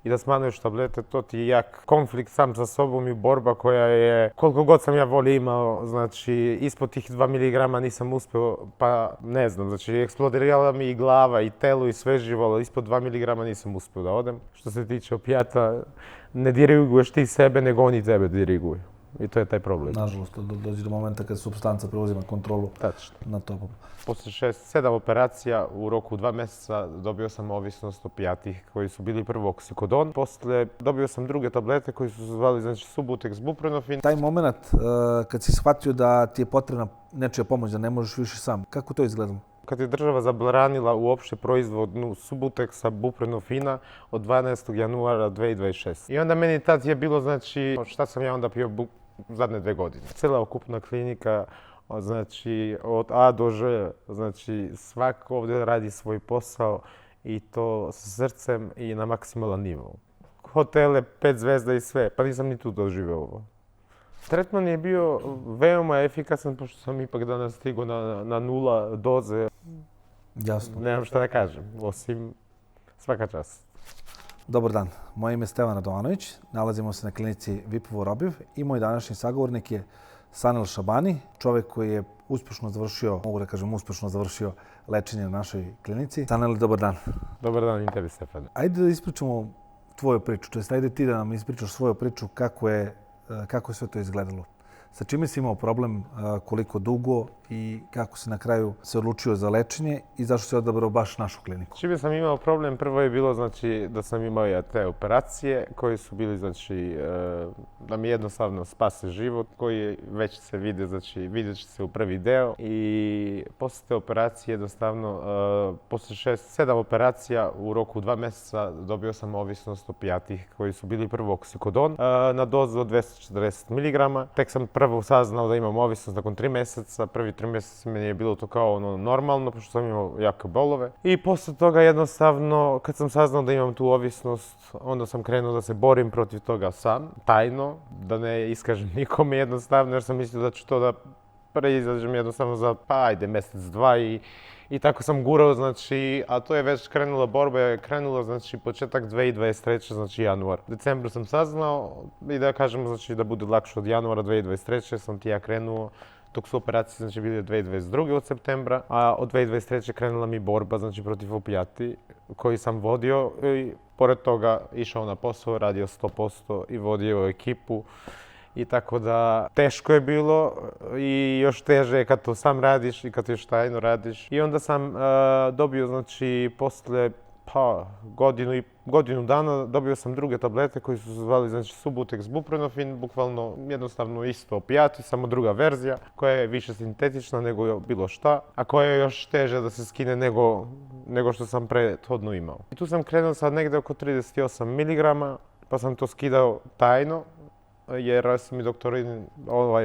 i da smanjuješ tablete, to ti je jak konflikt sam sa sobom i borba koja je, koliko god sam ja volio imao, znači ispod tih 2 mg nisam uspio, pa ne znam, znači eksplodirala mi i glava i telo i sve živo, ali ispod 2 mg nisam uspio da odem. Što se tiče opijata, ne diriguješ ti sebe, nego oni tebe diriguju. I to je taj problem. Nažalost, dođe do momenta kad supstanca preuzima kontrolu nad tobom. Posle 6-7 operacija u roku 2 meseca dobio sam ovisnost opijatih koji su bili prvo oksikodon. Posle dobio sam druge tablete koji su se zvali znači Subutex, buprenorfin. Taj moment kad si shvatio da ti je potrebna nečija pomoć, da ne možeš više sam, kako to izgledalo? Kad je država zabranila uopšte proizvodnu Subutexa, buprenorfina od 12. januara 2026. I onda meni tad je bilo, znači, šta sam ja onda pio zadnje 2 godine. Cela okupna klinika, znači, od A do Ž, znači, svako ovdje radi svoj posao i to sa srcem i na maksimalan nivou. Hotele, 5 zvezda i sve, pa nisam ni tu doživeo ovo. Tretman je bio veoma efikasan, pošto sam ipak danas stigao na 0 doze. Jasno. Nemam šta da kažem, osim svaka čast. Dobar dan, moje ime je Stevan Radovanović, nalazimo se na klinici Vipovo Robiv i moj današnji sagovornik je Sanel Šabani, čovjek koji je uspješno završio, mogu da kažem uspješno završio lečenje na našoj klinici. Sanel, dobar dan. Dobar dan i tebi, Stefane. Ajde da ispričamo tvoju priču, to jest ajde ti da nam ispričaš svoju priču kako je sve to izgledalo. Sa čime si imao problem, koliko dugo i kako si na kraju se odlučio za lečenje i zašto si odabrao baš našu kliniku? Čime sam imao problem, prvo je bilo znači da sam imao te operacije koje su bili znači da mi jednostavno spase život koji već se vide, znači vidjet će se u prvi deo i posle te operacije jednostavno posle 6-7 operacija u roku 2 meseca dobio sam ovisnost opijatih koji su bili prvo oksikodon na dozu od 240 mg. Tek sam prvo saznao da imam ovisnost nakon 3 meseca. Prvi 3 meseca meni je bilo to kao ono normalno, pošto sam imao jake bolove. I posle toga jednostavno, kad sam saznao da imam tu ovisnost, onda sam krenuo da se borim protiv toga sam, tajno, da ne iskažem nikome jednostavno, jer sam mislio da ću to da preizađem jednostavno za, pa ajde, mjesec, dva i tako sam gurao, znači, a to je već krenula borba, je krenula, znači, početak 2023. znači januar. U decembru sam saznao i da kažemo, znači, da bude lakše od januara 2023. sam ti ja krenuo. Dok su operacije, znači, bile 2022. od septembra, a od 2023. krenula mi borba, znači, protiv opijati koji sam vodio i pored toga išao na posao, radio 100% i vodio ekipu. I tako da teško je bilo i još teže je kad to sam radiš i kad još tajno radiš. I onda sam dobio, znači, posle godinu dana dobio sam druge tablete koji su se zvali, znači, Subutex, buprenorfin, bukvalno jednostavno isto opijati, samo druga verzija koja je više sintetična nego bilo šta, a koja je još teže da se skine nego što sam prethodno imao. I tu sam krenuo sad negde oko 38 mg, pa sam to skidao tajno, jer su mi doktori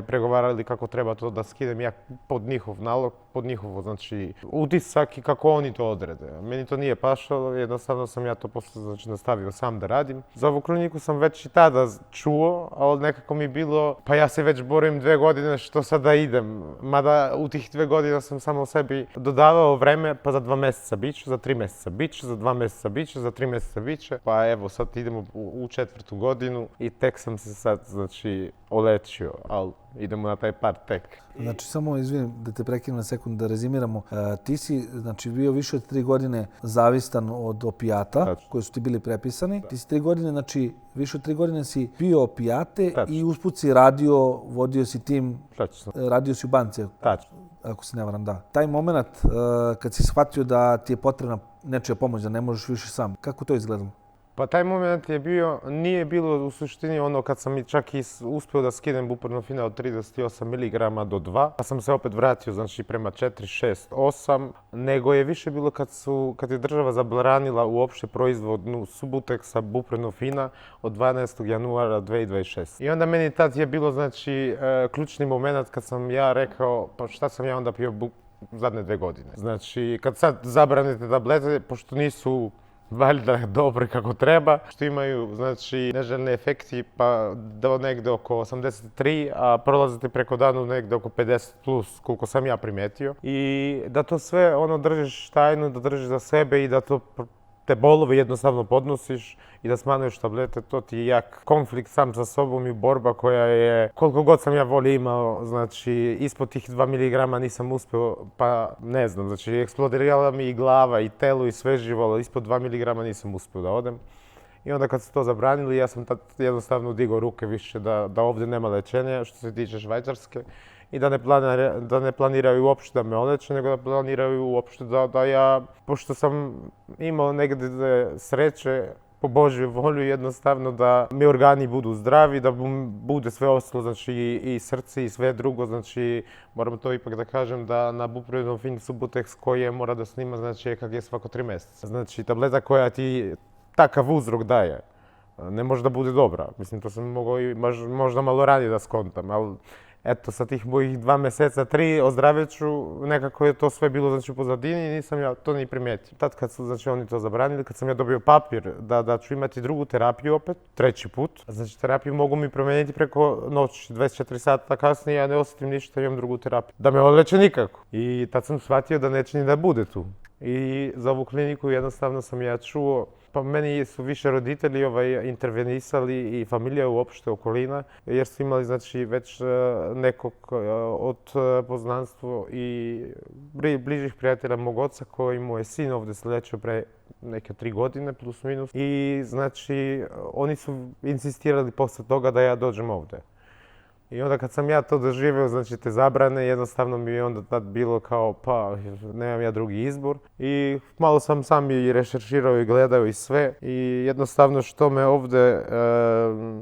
pregovarali kako treba to da skidem ja pod njihov nalog, pod njihovo, znači, utisak i kako oni to odrede. Meni to nije pašalo, jednostavno sam ja to posle, znači, nastavio sam da radim. Za ovu kliniku sam već i tada čuo, ali nekako mi bilo, pa ja se već borim 2 godine, što sad da idem. Mada u tih 2 godine sam samo sebi dodavao vreme, pa za 2 meseca biće, za 3 meseca biće, za 2 meseca biće, za 3 meseca biće. Pa evo, sad idemo u 4. godinu i tek sam se sad, znači, olečio, ali idemo na taj par tek. Znači, samo izvinim da te prekinem na sekund da rezimiramo. Ti si, znači, bio više od 3 godine zavistan od opijata koji su ti bili prepisani. Ti si 3 godine, znači, više od 3 godine si pio opijate i usput si radio, vodio si tim, radio si u banci, ako se ne varam, da. Taj moment kad si shvatio da ti je potrebna nečija pomoć, da ne možeš više sam, kako to izgledalo? Pa taj moment je bio, nije bilo u suštini ono kad sam čak i uspio da skinem buprenorfina od 38 mg do 2, pa sam se opet vratio, znači, prema 4, 6, 8, nego je više bilo kad je država zabranila uopšte proizvodnu Subutexa, buprenorfina od 12. januara 2026. I onda meni tad je bilo, znači, ključni moment kad sam ja rekao, pa šta sam ja onda pio zadnje 2 godine. Znači, kad sad zabranite tablete, pošto nisu valjda dobro kako treba, što imaju, znači, neželjni efekti pa do negde oko 83, a prolazite preko dana negde oko 50 plus, koliko sam ja primetio. I da to sve držiš tajno, da držiš za sebe i da to te bolove jednostavno podnosiš i da smanjuješ tablete, to ti je jak konflikt sam sa sobom i borba koja je, koliko god sam ja volio imao, znači ispod tih 2 miligrama nisam uspio, pa ne znam, znači eksplodirala mi i glava i telo i sve živo, ali ispod 2 miligrama nisam uspio da odem. I onda kad su to zabranili, ja sam tad jednostavno digao ruke više da ovdje nema lečenja što se tiče Švajcarske i da ne planiraju uopšte da me oleče, nego da planiraju uopšte da ja, pošto sam imao negdje sreće, po Božjoj volju jednostavno da mi organi budu zdravi, da bude sve ostalo, znači i srce i sve drugo, znači moram to ipak da kažem da na buprenom film Subutex koje mora da snima, znači EKG svako 3 mjeseca. Znači tableta koja ti takav uzrok daje, ne može da bude dobra. Mislim, to sam mogao i možda malo ranije da skontam, ali eto, sa tih mojih 2 mjeseca, 3, ozdravit ću, nekako je to sve bilo znači, pozadini i nisam ja to ni primijetio. Tad kad su znači, oni to zabranili, kad sam ja dobio papir da ću imati drugu terapiju opet, 3. put, znači terapiju mogu mi promijeniti preko noći, 24 sata kasnije, ja ne osjetim ništa, imam drugu terapiju. Da me odleče nikako. I tad sam shvatio da neće ni da bude tu. I za ovu kliniku jednostavno sam ja čuo, pa meni su više roditelji intervenisali i familija uopšte okolina, jer su imali znači već nekog od poznanstva i bližih prijatelja mog oca koji mu je sin ovdje se lečio pre neke 3 godine plus minus i znači oni su insistirali posle toga da ja dođem ovdje. I onda kad sam ja to doživio, znači te zabrane, jednostavno mi je onda tad bilo kao pa nemam ja drugi izbor. I malo sam sam i rešerširao i gledao i sve. I jednostavno što me ovdje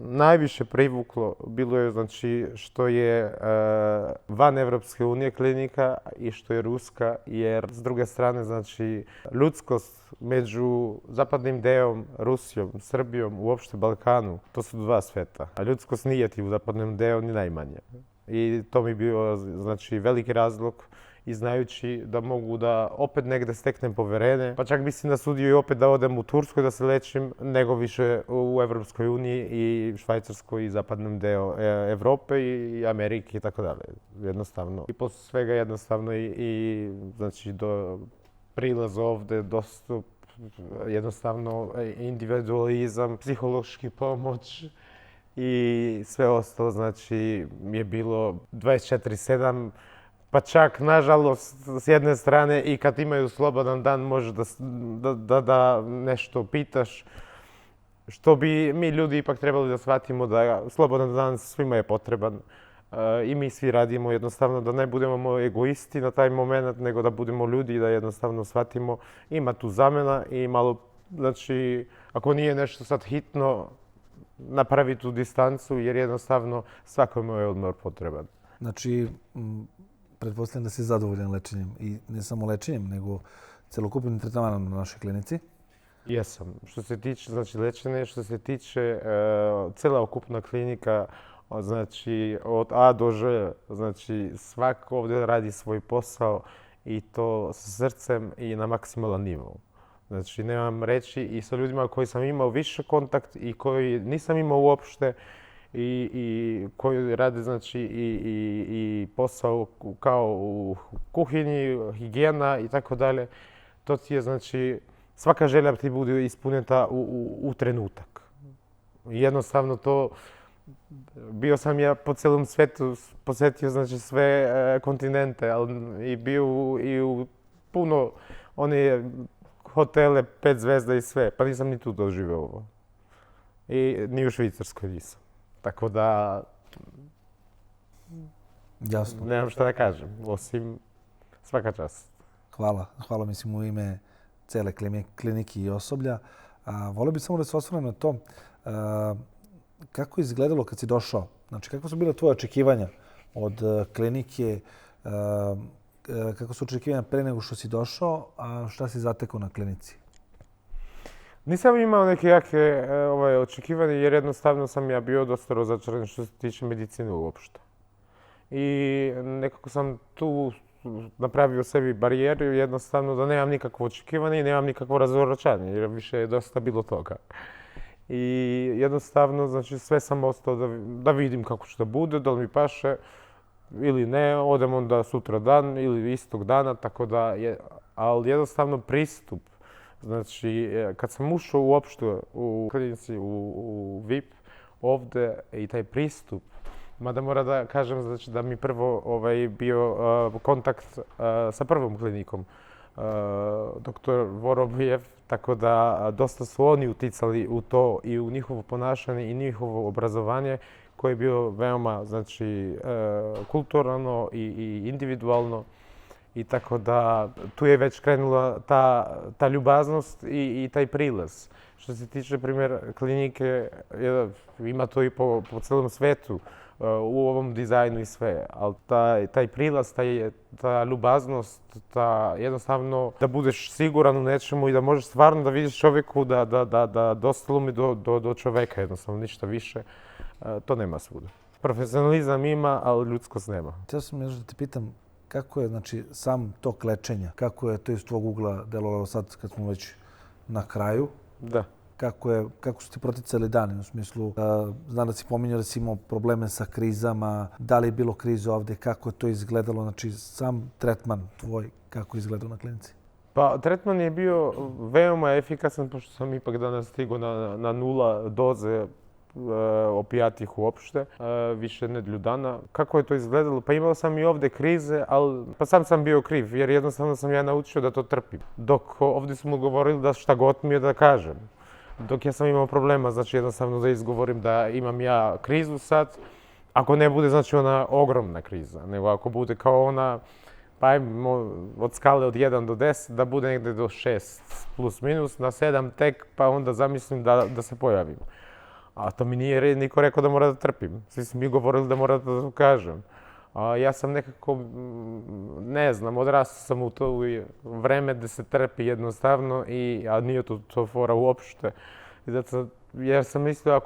najviše privuklo bilo je znači što je van Evropske unije klinika i što je ruska, jer s druge strane znači ljudskost među zapadnim delom, Rusijom, Srbijom, uopšte Balkanu, to su 2 sveta. A ljudskost nije ti u zapadnom delu ni najmanje. I to mi bio znači veliki razlog i znajući da mogu da opet negde steknem poverenje, pa čak bi se nasudio i opet da odem u Tursku da se lečim, nego više u Evropskoj uniji i Švajcarskoj i zapadnom delu Evrope i Amerike i tako dalje. Jednostavno. I posle svega jednostavno i znači do prilaz ovdje, dostup, jednostavno individualizam, psihološki pomoć i sve ostalo, znači je bilo 24/7, pa čak nažalost s jedne strane i kad imaju slobodan dan možeš da nešto pitaš, što bi mi ljudi ipak trebali da shvatimo da slobodan dan svima je potreban. I mi svi radimo jednostavno da ne budemo egoisti na taj moment, nego da budemo ljudi i da jednostavno shvatimo ima tu zamena i malo, znači, ako nije nešto sad hitno, napravi tu distancu jer jednostavno svakome je odmor potreban. Znači, pretpostavljam da si zadovoljan lečenjem i ne samo lečenjem, nego celokupnim tretmanom na našoj klinici. Jesam. Što se tiče znači, lečenja, što se tiče cela okupna klinika, znači od A do Ž, znači svako ovdje radi svoj posao i to sa srcem i na maksimalan nivou. Znači nemam reći i sa ljudima koji sam imao više kontakt i koji nisam imao uopšte i koji rade znači i posao kao u kuhinji, higijena i tako dalje. To ti je znači svaka želja ti bude ispunjena u trenutak. Jednostavno to bio sam ja po celom svetu, posjetio znači sve kontinente, ali i bio i u puno one hotele, 5 zvezda i sve, pa nisam ni tu doživio ovo. I ni u Švicarskoj nisam. Tako da, Jasno. nemam šta da kažem, osim svaka čast. Hvala mislim u ime cele klinike i osoblja. Volio bih samo da se osvrnem na to kako je izgledalo kad si došao. Znači, kako su bila tvoje očekivanja od klinike, kako su očekivanja pre nego što si došao, a šta si zatekao na klinici? Nisam imao neke jake očekivanje jer jednostavno sam ja bio dosta razočaran što se tiče medicine uopšte. I nekako sam tu napravio sebi barijeru jednostavno da nemam nikakvo očekivanje i nemam nikakvo razočaranje jer više je dosta bilo toga. I jednostavno, znači sve sam ostao da vidim kako će da bude, da li mi paše ili ne, odem onda sutra dan ili istog dana, tako da, ali jednostavno pristup Znači, kad sam ušao uopšte u klinici, u VIP, ovde i taj pristup, mada moram da kažem znači, da mi prvo bio kontakt sa prvom klinikom, doktor Vorobijev, tako da dosta su oni uticali u to i u njihovo ponašanje i njihovo obrazovanje koje je bilo veoma znači, kulturno i individualno. I tako da tu je već krenula ta ljubaznost i taj prilaz. Što se tiče, primjer, klinike, ima to i po celom svetu, u ovom dizajnu i sve, ali taj prilaz, ta ljubaznost, jednostavno da budeš siguran u nečemu i da možeš stvarno da vidiš čovjeku da dostalo mi do čoveka, jednostavno ništa više, to nema svuda. Profesionalizam ima, ali ljudskost nema. Htio sam još da te pitam, kako je znači, sam tok lečenja, kako je to iz tvog ugla delovalo sad kad smo već na kraju? Da. Kako su ti proticali dani? U smislu, znam da si pominjao da si imao probleme sa krizama, da li je bilo krize ovdje, kako je to izgledalo, znači sam tretman tvoj, kako je izgledao na klinici? Pa, tretman je bio veoma efikasan, pošto sam ipak danas stigao na 0 doze opijatih uopšte, više nedelju dana. Kako je to izgledalo? Pa imao sam i ovdje krize, ali pa sam sam bio kriv, jer jednostavno sam ja naučio da to trpim. Dok ovdje smo govorili da šta god mi je da kažem. Dok ja sam imao problema, znači jednostavno da izgovorim da imam ja krizu sad, ako ne bude znači ona ogromna kriza, nego ako bude kao ona, pa ajmo od skale od 1 do 10, da bude negdje do 6 plus minus, na 7 tek, pa onda zamislim da se pojavim. A to mi nije niko rekao da mora da trpim. Svi su mi govorili da mora da to kažem. A ja sam nekako, ne znam, odrastao sam u to vreme da se trpi jednostavno, a nije to fora uopšte. I zato, jer sam mislio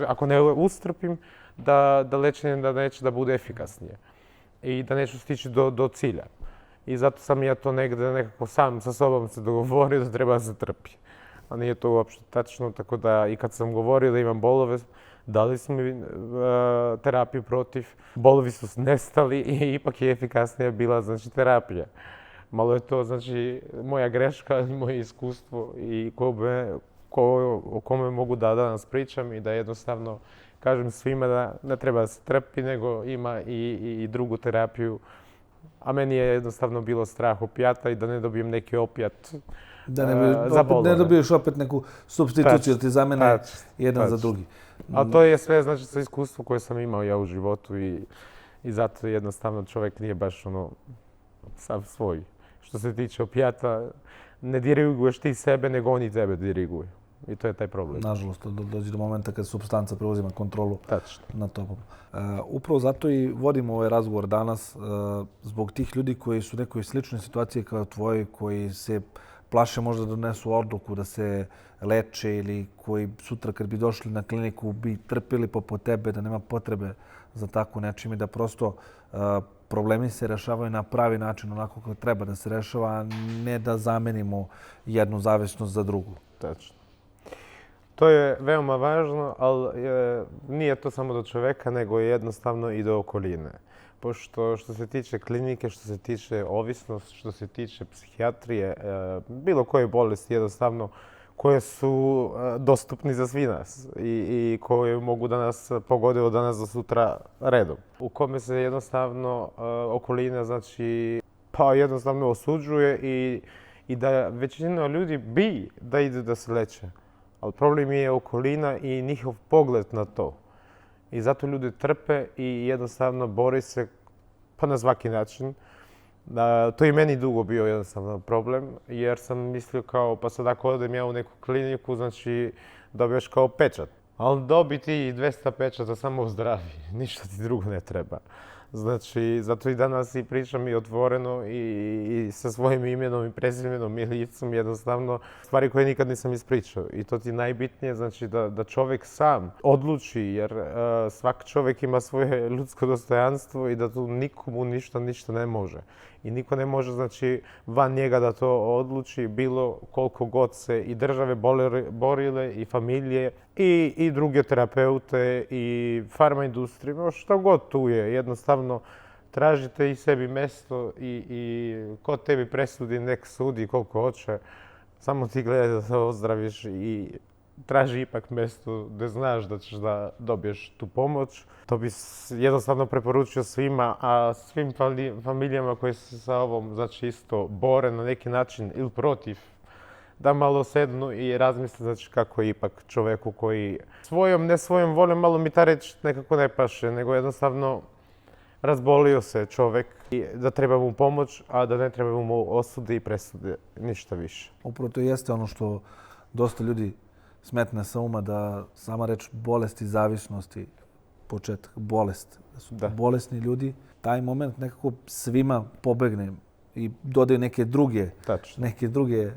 ako ne ustrpim, da lečenje da neće da bude efikasnije. I da neću stići do cilja. I zato sam ja to negde nekako sam sa sobom se dogovorio da treba da se trpi. A nije to uopšte tačno, tako da i kad sam govorio da imam bolove, dali su mi terapiju protiv, bolovi su nestali i ipak je efikasnija bila znači, terapija. Malo je to znači moja greška i moje iskustvo i o kome mogu da danas pričam i da jednostavno kažem svima da ne treba da se trpi, nego ima i drugu terapiju. A meni je jednostavno bilo strah opijata i da ne dobijem neki opijat. Da ne dobiješ opet neku supstituciju, da ti zamene jedan za drugi. A to je sve znači sa iskustvom koje sam imao ja u životu i zato jednostavno čovjek nije baš ono sam svoj. Što se tiče opijata, ne diriguješ ti sebe, nego oni tebe diriguju. I to je taj problem. Nažalost, dođe do momenta kad supstanca preuzima kontrolu nad tobom. Upravo zato i vodimo ovaj razgovor danas zbog tih ljudi koji su u nekoj sličnoj situaciji kao tvoji, koji se plaše možda da donesu odluku da se leče ili koji sutra kad bi došli na kliniku bi trpili poput tebe, da nema potrebe za tako nečim i da prosto problemi se rešavaju na pravi način, onako kako treba da se rešava, a ne da zamenimo jednu zavisnost za drugu. Tačno. To je veoma važno, ali nije to samo do čoveka, nego je jednostavno i do okoline. Pošto što se tiče klinike, što se tiče ovisnosti, što se tiče psihijatrije, bilo koje bolesti jednostavno koje su dostupni za svi nas i koje mogu da nas pogode od danas do sutra redom. U kome se jednostavno okolina znači pa jednostavno osuđuje i da većina ljudi bi da ide da se leče. Ali problem je okolina i njihov pogled na to. I zato ljudi trpe i jednostavno bore se pa na svaki način. To i meni dugo bio jednostavno problem, jer sam mislio kao pa sad ako odem ja u neku kliniku, znači dobiješ kao pečat. Ali dobiti 200 pečata samo u zdravi, ništa ti drugo ne treba. Znači, zato i danas i pričam i otvoreno i sa svojim imenom i prezimenom i licom, jednostavno stvari koje nikad nisam ispričao. I to ti je najbitnije, znači da čovjek sam odluči, jer svak čovjek ima svoje ljudsko dostojanstvo i da tu nikomu ništa ne može. I niko ne može, znači, van njega da to odluči, bilo koliko god se i države borile, i familije, i druge terapeute, i farma industrije, što god tu je, jednostavno tražite i sebi mesto i ko tebi presudi, nek sudi koliko hoće. samo ti gledaj da se ozdraviš i traži ipak mjesto gdje znaš da ćeš da dobiješ tu pomoć. To bi jednostavno preporučio svima, a svim familijama koji se sa ovom znači isto bore na neki način ili protiv, da malo sednu i razmisle znači kako je ipak čovjeku koji ne svojom voljom, malo mi ta reč nekako ne paše, nego jednostavno razbolio se čovjek i da treba mu pomoć, a da ne treba mu osude i presude, ništa više. Upravo to jeste ono što dosta ljudi smetne sa uma, da sama reč bolest i zavisnosti, početak, bolest, da su bolesni ljudi, taj moment nekako svima pobegne i dodaju neke druge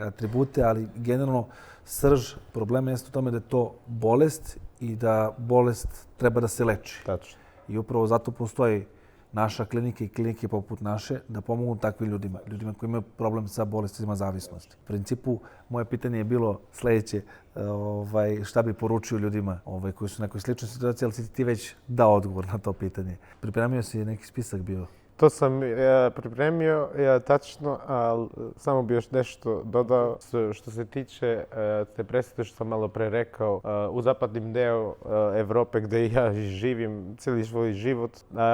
atribute, ali generalno srž problema jeste u tome da je to bolest i da bolest treba da se leči. Tačno. I upravo zato postoji naša klinika i klinike poput naše da pomognu takvim ljudima koji imaju problem sa bolestima zavisnosti. U principu, moje pitanje je bilo sljedeće, šta bi poručio ljudima koji su u nekoj sličnoj situaciji, ali si ti već dao odgovor na to pitanje. Pripremio si neki spisak bio? To sam pripremio, tačno, ali samo bi još nešto dodao što se tiče te presude što sam malo pre rekao. U zapadnim deo Evrope gdje ja živim cijeli svoj život,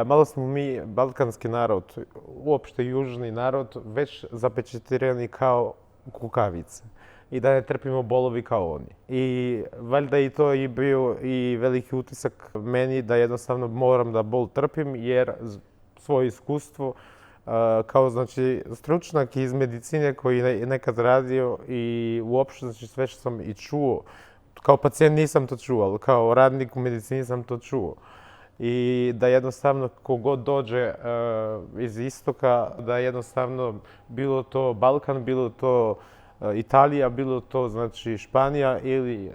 malo smo mi, balkanski narod, uopšte južni narod, već zapečatirani kao kukavice i da ne trpimo bolovi kao oni. I valjda i to je bio i veliki utisak meni da jednostavno moram da bol trpim jer svoje iskustvo kao znači stručnjak iz medicine koji je nekad radio i uopšte znači sve što sam i čuo, kao pacijent nisam to čuo, ali kao radnik u medicini sam to čuo. I da jednostavno kogod dođe iz istoka, da jednostavno bilo to Balkan, bilo to Italija, bilo to znači Španija ili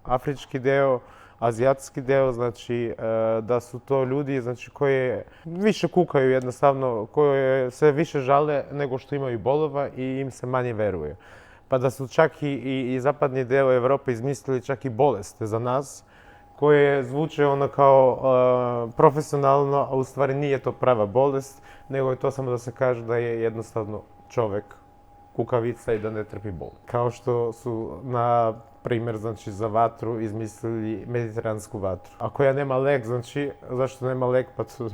afrički deo, azijatski deo, znači da su to ljudi znači koji više kukaju jednostavno, koji se više žale nego što imaju bolova i im se manje veruje. Pa da su čak i zapadni deo Evrope izmislili čak i bolesti za nas, koje zvuče ono kao profesionalno, a u stvari nije to prava bolest, nego je to samo da se kaže da je jednostavno čovjek kukavica i da ne trpi bol. Kao što su na primjer, znači, za vatru izmislili mediteransku vatru. A koja nema lek, znači, zašto nema lek? Pa to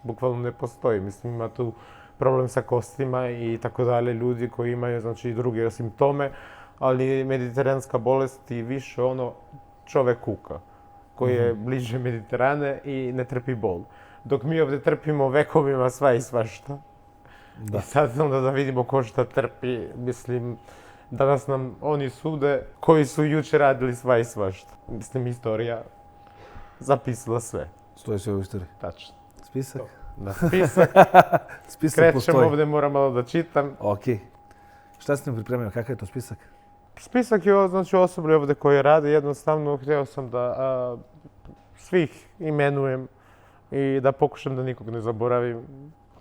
bukvalno ne postoji. Mislim, ima tu problem sa kostima i tako dalje, ljudi koji imaju, znači, i druge simptome, ali mediteranska bolest i više ono čovek kuka, koji je bliže Mediterane i ne trpi bol. Dok mi ovdje trpimo vekovima sva i svašta. I sad onda da vidimo ko šta trpi, mislim, danas nam oni sude koji su jučer radili sva i svašta. Mislim, istorija zapisala sve. Stoji sve u istoriji. Tačno. Spisak? Da, spisak. Spisak postoji. Krećem ovdje, moram malo da čitam. Ok. Šta si nam pripremio? Kakav je to spisak? Spisak je znači osoblje ovdje koje rade. Jednostavno htio sam da svih imenujem i da pokušam da nikog ne zaboravim.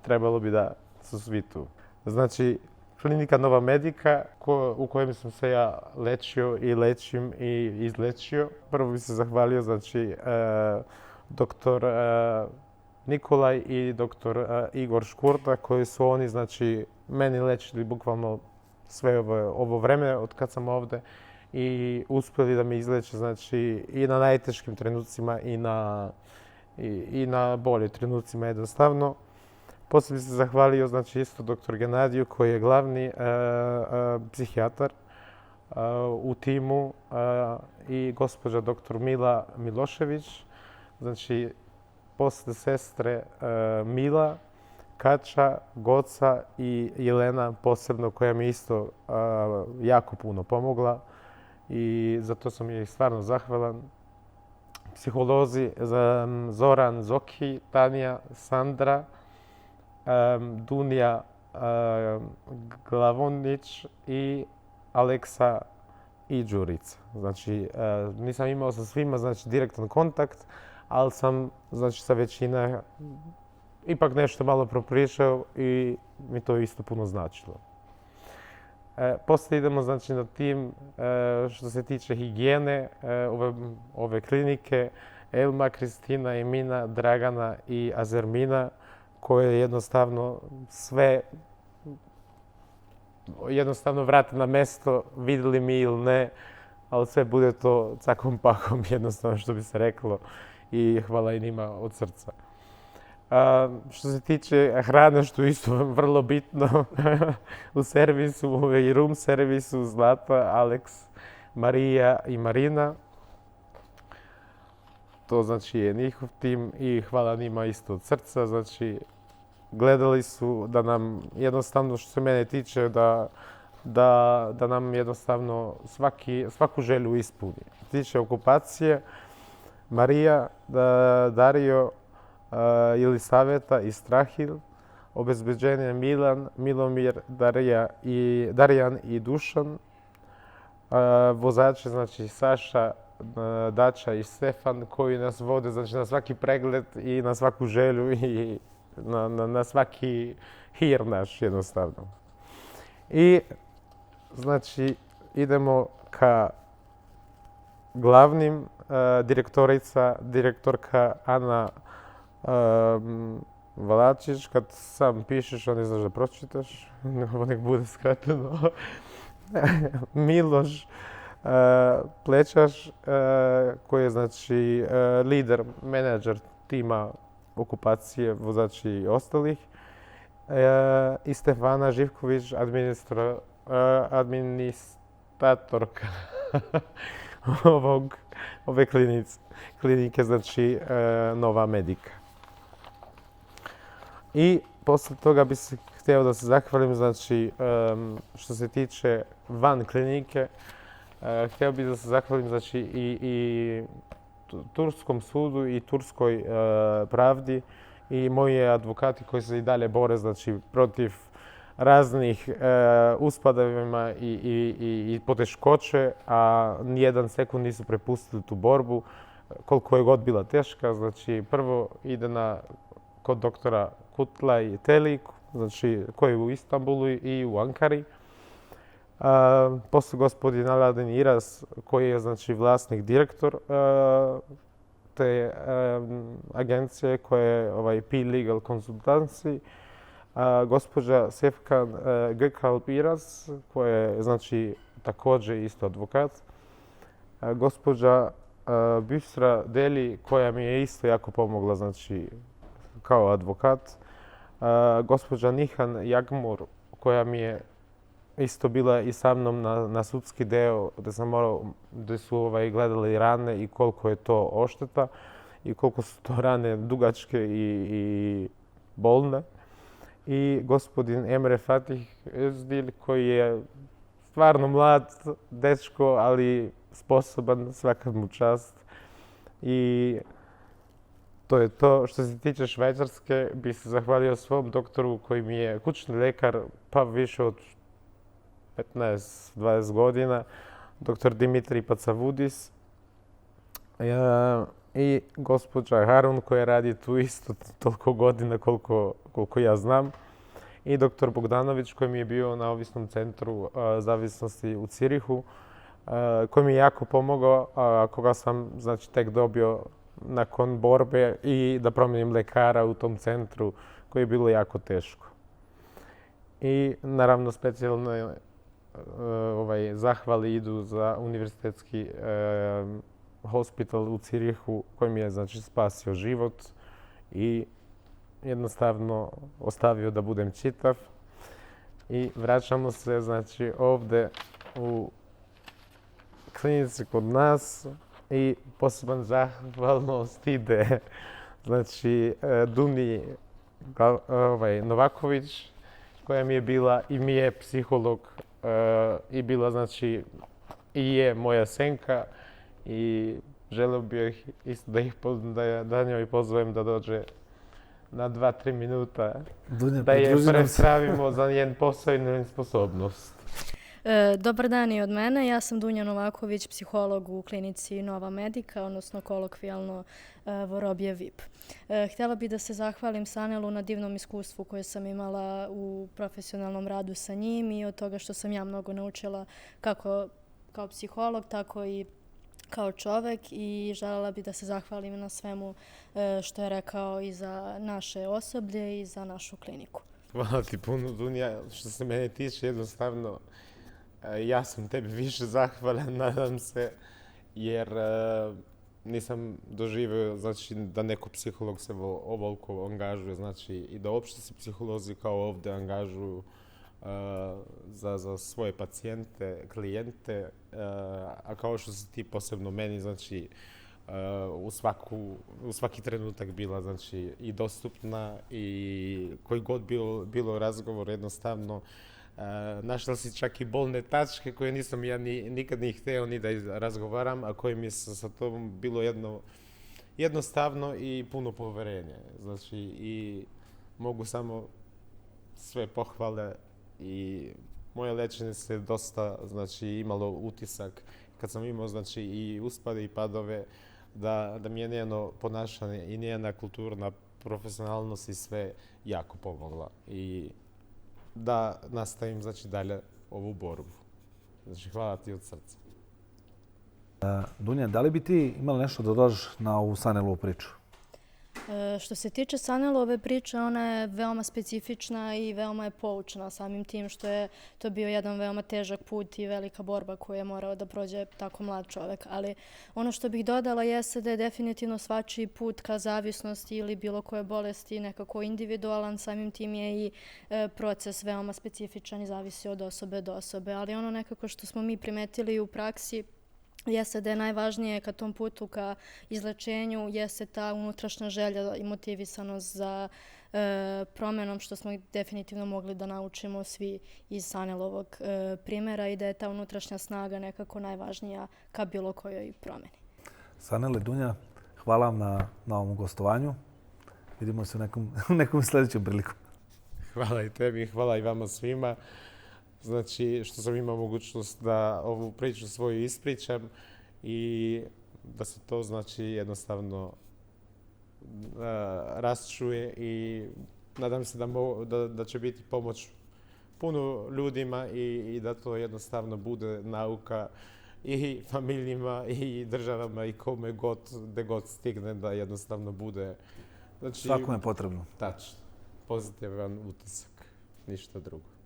Trebalo bi da su svi tu. Znači, klinika Nova Medika u kojem sam se ja lečio i lečim i izlečio. Prvo bi se zahvalio znači doktor Nikolaj i doktor Igor Škurta koji su oni znači meni lečili bukvalno sve ovo vreme od kad sam ovdje i uspjeli da me izleče znači i na najteškim trenucima i na boljim trenucima jednostavno. Poslije bi se zahvalio znači isto doktor Genadiju koji je glavni psihijatar u timu i gospođa doktor Mila Milošević, znači poslije sestre Mila, Kača, Goca i Jelena posebno koja mi isto jako puno pomogla i zato sam joj stvarno zahvalan. Psiholozi Zoran, Zoki, Tanja, Sandra, Dunja Glavonić i Aleksa i Đurica. Znači, nisam imao sa svima znači, direktan kontakt, ali sam znači, sa većina ipak nešto malo propričao i mi to isto puno značilo. Poslije idemo znači, na tim što se tiče higijene ove klinike Elma, Kristina, Emina, Dragana i Azermina koje jednostavno sve jednostavno vrate na mesto, vidjeli mi ili ne, ali sve bude to cakom pakom, jednostavno što bi se reklo, i hvala i njima od srca. Što se tiče hrane, što je isto vrlo bitno, u servisu i room servisu Zlata, Alex, Marija i Marina. To znači je njihov tim i hvala njima isto od srca. Znači, gledali su da nam jednostavno, što se mene tiče, da nam jednostavno svaku želju ispuni. Što se tiče okupacije, Marija, Dario, Jelisaveta i Strahil, obezbeđenje Milan, Milomir, Darijan i Dušan, vozači, znači Saša, Dača i Stefan, koji nas vode, znači, na svaki pregled i na svaku želju i na svaki hir naš, jednostavno. I, znači, idemo ka glavnim, direktorka Ana Valačić. Kad sam pišeš, ne znaš da pročitaš, nek bude skrateno. Miloš Plečaš, koji je, znači, lider, menadžer tima okupacije, vozači i ostalih. I Stefana Živković, administratorka ove klinike, znači Nova Medika. I posle toga bi se htio da se zahvalim, znači, što se tiče van klinike, htio bih da se zahvalim, znači, i Turskom sudu i Turskoj pravdi i moji advokati koji se i dalje bore, znači, protiv raznih uspadavima i poteškoće, a nijedan sekund nisu prepustili tu borbu, koliko je god bila teška. Znači, prvo ide kod doktora Kutla i Telik, znači, koji je u Istanbulu i u Ankari. Posle gospodin Aladin Iras, koji je, znači, vlasnik, direktor te agencije koja je P Legal Consultancy. Gospođa Sefkan Gökalp Iras, koja je, znači, također isto advokat. Gospođa Büsra Deli, koja mi je isto jako pomogla, znači, kao advokat. Gospođa Nihan Jagmur, koja mi je isto bila i sa mnom na sudski deo, gdje su gledali rane i koliko je to ošteta i koliko su to rane dugačke i bolne. I gospodin Emre Fatih Özdil, koji je stvarno mlad dečko, ali sposoban, svaka mu čast. I to je to. Što se tiče Švajcarske, bih se zahvalio svom doktoru koji mi je kućni lekar, pa više od 15-20 godina, dr. Dimitri Pacavudis. I gospođa Harun, koja radi tu isto toliko godina koliko ja znam. I dr. Bogdanović, koji mi je bio na ovisnom centru zavisnosti u Cirihu, koji mi je jako pomogao, koga sam, znači, tek dobio nakon borbe i da promijenim lekara u tom centru, koji je bilo jako teško. I naravno specijalno zahvali idu za univerzitetski hospital u Cirihu, koji mi je, znači, spasio život i jednostavno ostavio da budem čitav. I vraćamo se, znači, ovdje u klinici kod nas i poseban zahvalnost ide, znači, Duni Novaković, koja mi je bila i mi je psiholog i bila, znači, i je moja senka i želio bih isto da njoj pozovem da dođe na 2-3 minuta, Dunja, da je predstavimo za njen posao i njenu sposobnost. Dobar dan i od mene. Ja sam Dunja Novaković, psiholog u klinici Nova Medika, odnosno kolokvijalno Vorobje VIP. Htjela bih da se zahvalim Sanelu na divnom iskustvu koje sam imala u profesionalnom radu sa njim i od toga što sam ja mnogo naučila kako kao psiholog, tako i kao čovek, i željela bih da se zahvalim na svemu što je rekao i za naše osoblje i za našu kliniku. Hvala ti puno, Dunja. Što se mene tiče, jednostavno, ja sam tebi više zahvalan, nadam se, jer nisam doživio, znači, da neko psiholog se ovoliko angažuje, znači, i da uopšte se psiholozi kao ovde angažuju za svoje pacijente, klijente, a kao što si ti posebno meni, znači, u svaki trenutak bila, znači, i dostupna i koji god bilo razgovor, jednostavno, našla si čak i bolne tačke koje nisam ja nikad ni hteo ni da razgovaram, a koje mi je sa tobom bilo jednostavno i puno poverenje. Znači, i mogu samo sve pohvale i moje lečenje se dosta, znači, imalo utisak kad sam imao, znači, i uspade i padove, da mi je njeno ponašanje i njena kulturna profesionalnost i sve jako pomogla. I da nastavim, znači, dalje ovu borbu. Znači, hvala ti od srca. Dunja, da li bi ti imala nešto da dodaš na ovu Sanelovu priču? Što se tiče Sanelove priče, ona je veoma specifična i veoma je poučna samim tim što je to bio jedan veoma težak put i velika borba koju je morao da prođe tako mlad čovek. Ali ono što bih dodala jeste da je definitivno svačiji put ka zavisnosti ili bilo koje bolesti nekako individualan, samim tim je i proces veoma specifičan i zavisi od osobe do osobe. Ali ono nekako što smo mi primetili u praksi jeste da je najvažnije ka tom putu, ka izlečenju, jeste ta unutrašnja želja i motivisanost za promenom, što smo definitivno mogli da naučimo svi iz Sanelovog primjera i da je ta unutrašnja snaga nekako najvažnija ka bilo kojoj promeni. Sanele, Dunja, hvala vam na ovom gostovanju. Vidimo se u nekom sljedećem priliku. Hvala i tebi, hvala i vama svima. Znači, što sam imao mogućnost da ovu priču svoju ispričam i da se to, znači, jednostavno rasčuje i nadam se da će biti pomoć puno ljudima i da to jednostavno bude nauka i familijama i državama i kome god, gde god stigne da jednostavno bude. Znači, Svakome je potrebno. Tačno. Pozitivan utisak, ništa drugo.